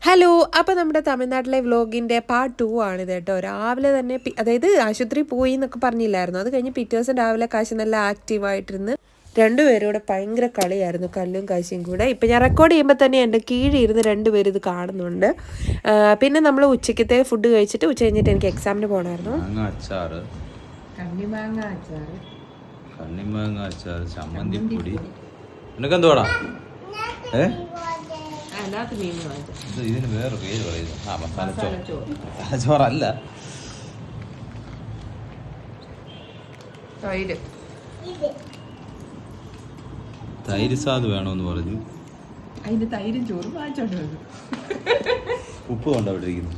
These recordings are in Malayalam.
ഹലോ, അപ്പോൾ നമ്മുടെ തമിഴ്നാട്ടിലെ വ്ലോഗിൻ്റെ പാർട്ട് 2 ആണിത് കേട്ടോ. രാവിലെ തന്നെ അതായത് ആശുപത്രി പോയി എന്നൊക്കെ പറഞ്ഞില്ലായിരുന്നു. അത് കഴിഞ്ഞ് പിറ്റേ ദിവസം രാവിലെ കാശി നല്ല ആക്റ്റീവായിട്ടിരുന്ന് രണ്ടുപേരും കൂടെ ഭയങ്കര കളിയായിരുന്നു, കല്ലും കാശിയും കൂടെ. ഇപ്പം ഞാൻ റെക്കോർഡ് ചെയ്യുമ്പോൾ തന്നെ എൻ്റെ കീഴിരുന്ന് രണ്ടുപേരും ഇത് കാണുന്നുണ്ട്. പിന്നെ നമ്മൾ ഉച്ചയ്ക്കത്തെ ഫുഡ് കഴിച്ചിട്ട് ഉച്ച കഴിഞ്ഞിട്ട് എനിക്ക് എക്സാമിന് പോകണമായിരുന്നു. കണ്ണിമാങ്ങ അച്ചാർ, ചമ്മന്തിപ്പൊടി. നിനക്കെന്തോടാ? ഇതിന് വേറെ പേര് പറയുന്നു. മസാലച്ചോറല്ല, തൈര് സാദ് വേണമെന്ന് പറഞ്ഞു. അതിന്റെ തൈരും ചോറും വാങ്ങിച്ചോണ്ട് വന്നു. ഉപ്പ് കൊണ്ടോ അവിടെ ഇരിക്കുന്നു.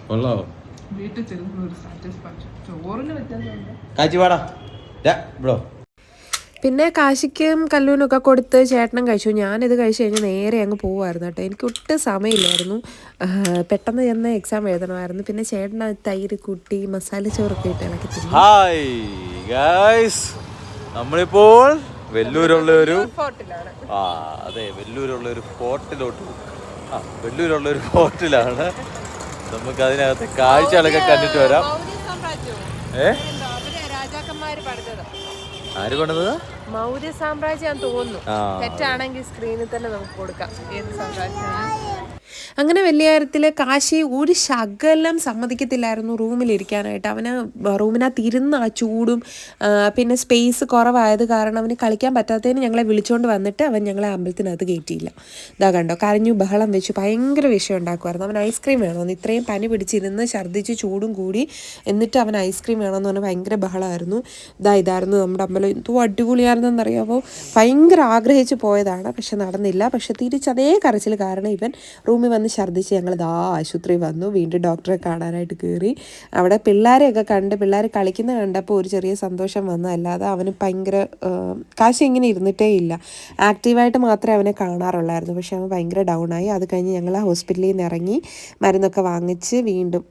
കൊള്ളാവോ? വീട്ടിൽ ചെല്ലുന്ന ഒരു സാറ്റിസ്ഫാക്ഷൻ. ചോറിന് വ്യത്യാസം. പിന്നെ കാശിക്കും കല്ലൂനൊക്കെ കൊടുത്ത് ചേട്ടനും കഴിച്ചു. ഞാനിത് കഴിച്ച് കഴിഞ്ഞ് നേരെ അങ്ങ് പോവുമായിരുന്നു കേട്ടോ. എനിക്ക് ഒട്ടും സമയമില്ലായിരുന്നു. പെട്ടെന്ന് ചെന്ന് എക്സാം എഴുതണമായിരുന്നു. പിന്നെ ചേട്ടൻ തൈര് കൂട്ടി മസാല ചോറൊക്കെ ഇട്ട് ഇളക്കി തിന്നു. ഹായ് ഗൈസ്, നമ്മളിപ്പോൾ വെല്ലൂരുള്ളൊരു വെല്ലൂരുള്ളൊരു ഫോർട്ടിലാണ്. നമുക്ക് അതിനകത്ത് കാഴ്ചകളൊക്കെ കണ്ടിട്ട് വരാം. ആര് കൊണ്ടത്? മൗര്യ സാമ്രാജ്യം തോന്നുന്നു. തെറ്റാണെങ്കിൽ സ്ക്രീനിൽ തന്നെ നമുക്ക് കൊടുക്കാം ഏത് സാമ്രാജ്യം. അങ്ങനെ വെള്ളിയാരത്തിൽ കാശി ഒരു ശകലം സമ്മതിക്കത്തില്ലായിരുന്നു റൂമിലിരിക്കാനായിട്ട്. അവന് റൂമിനകത്ത് ഇരുന്ന് ആ ചൂടും പിന്നെ സ്പേസ് കുറവായത് കാരണം അവന് കളിക്കാൻ പറ്റാത്തതിന് ഞങ്ങളെ വിളിച്ചുകൊണ്ട് വന്നിട്ട് അവൻ ഞങ്ങളെ അമ്പലത്തിനകത്ത് കയറ്റിയില്ല. ഇതാ കണ്ടോ, കരഞ്ഞു ബഹളം വെച്ചു ഭയങ്കര വിഷയം ഉണ്ടാക്കുമായിരുന്നു. അവൻ ഐസ്ക്രീം വേണമെന്ന്, ഇത്രയും പനി പിടിച്ചിരുന്ന് ഛർദ്ദിച്ച് ചൂടും കൂടി എന്നിട്ട് അവൻ ഐസ്ക്രീം വേണമെന്ന് പറഞ്ഞാൽ ഭയങ്കര ബഹളമായിരുന്നു. ഇതായിരുന്നു നമ്മുടെ അമ്പലം. എന്തോ അടിപൊളിയായിരുന്നെന്നറിയാമോ. ഭയങ്കര ആഗ്രഹിച്ച് പോയതാണ്, പക്ഷെ നടന്നില്ല. പക്ഷെ തിരിച്ചതേ കരച്ചിൽ കാരണം ഇവൻ റൂമിൽ വന്ന് ഛർദ്ദിച്ച് ഞങ്ങൾ ആശുപത്രി വന്നു. വീണ്ടും ഡോക്ടറെ കാണാനായിട്ട് കയറി. അവിടെ പിള്ളേരെയൊക്കെ കണ്ട് പിള്ളേർ കളിക്കുന്ന കണ്ടപ്പോൾ ഒരു ചെറിയ സന്തോഷം വന്നു. അല്ലാതെ അവന് ഭയങ്കര കാശി ഇങ്ങനെ ഇരുന്നിട്ടേ ഇല്ല. ആക്റ്റീവായിട്ട് മാത്രമേ അവനെ കാണാറുള്ളായിരുന്നു. പക്ഷെ അവൻ ഭയങ്കര ഡൗണായി. അത് കഴിഞ്ഞ് ഞങ്ങൾ ആ ഹോസ്പിറ്റലിൽ നിന്ന് ഇറങ്ങി മരുന്നൊക്കെ വാങ്ങിച്ച് വീണ്ടും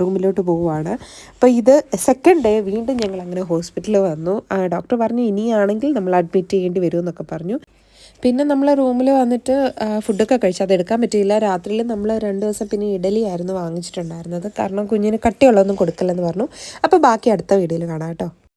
റൂമിലോട്ട് പോവുകയാണ്. അപ്പോൾ ഇത് സെക്കൻഡ് ഡേ വീണ്ടും ഞങ്ങൾ അങ്ങനെ ഹോസ്പിറ്റലിൽ വന്നു. ഡോക്ടർ പറഞ്ഞു ഇനിയാണെങ്കിൽ നമ്മൾ അഡ്മിറ്റ് ചെയ്യേണ്ടി വരും എന്നൊക്കെ പറഞ്ഞു. പിന്നെ നമ്മൾ റൂമിൽ വന്നിട്ട് ഫുഡൊക്കെ കഴിച്ചു. അത് എടുക്കാൻ പറ്റിയില്ല. രാത്രിയിൽ നമ്മൾ 2 ദിവസം പിന്നെ ഇഡലി ആയിരുന്നു വാങ്ങിച്ചിട്ടുണ്ടായിരുന്നത്. കാരണം കുഞ്ഞിന് കട്ടിയുള്ളതൊന്നും കൊടുക്കില്ലെന്ന് പറഞ്ഞു. അപ്പോൾ ബാക്കി അടുത്ത വീഡിയോയിൽ കാണാം കേട്ടോ.